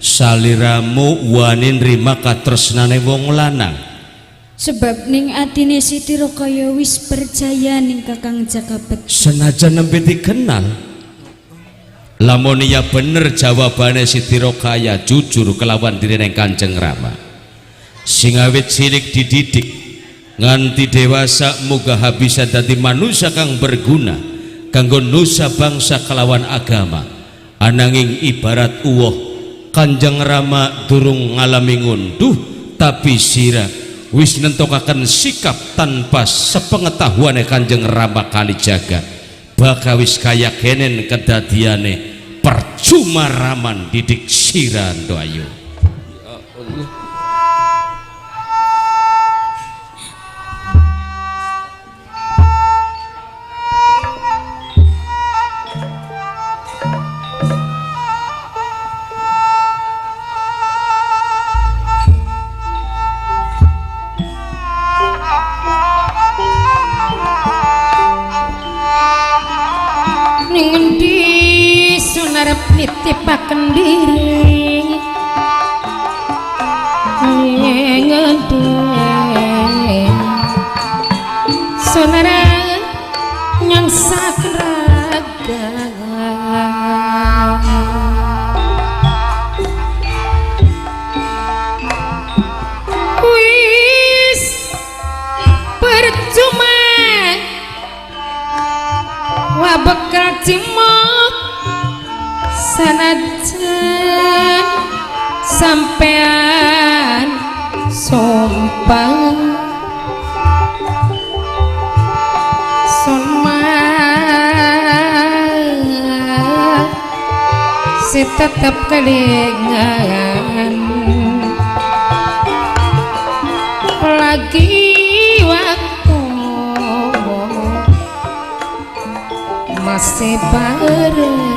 saliramu wani nrima katresnane wong lanang. Sebab ning atine Siti Rokaya wis percaya ning Kakang Jakabekti. Senajan nembe dikenal, lamun iya bener jawabane Siti Rokaya jujur kelawan dirine Kanjeng Rama. Sing awit cilik dididik nganti dewasa muga bisa dadi manusia kang berguna kanggo nusa bangsa kelawan agama. Ananging ibarat uwoh Kanjeng Rama durung ngalami ngunduh tapi sira wis nentokaken sikap tanpa sepengetahuane Kanjeng Rama Kalijaga bakal wis kaya kenen kedadiane percuma Raman didik sira Ndoayu. Ya Allah. Ngendi sunarep nitipaken diri ngendi sunarep nyangsaken raga wis percuma wabekal cimot sanajan sampean sompang sonmah si tetap kelingan lagi waktu masih bareng.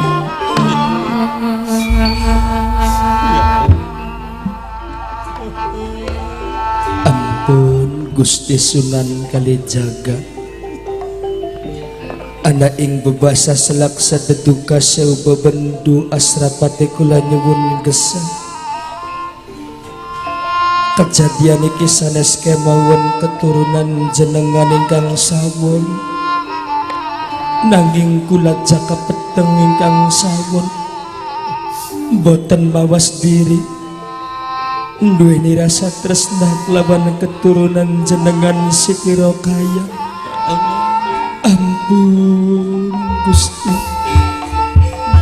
Ampun Gusti Sunan Kalijaga, ana ing bebasa selaksa deduka sewu bebendu asrapate kula nyuwun gesah. Kejadian iki sanes kemawon keturunan jenengan ingkang sawon. Nanging kula Jakabekti ingkang sawon boten mawas diri duweni rasa tresna kelawan keturunan jenengan Siti Rokaya. Ampun Gusti,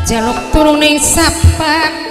Jaluk turuning sapak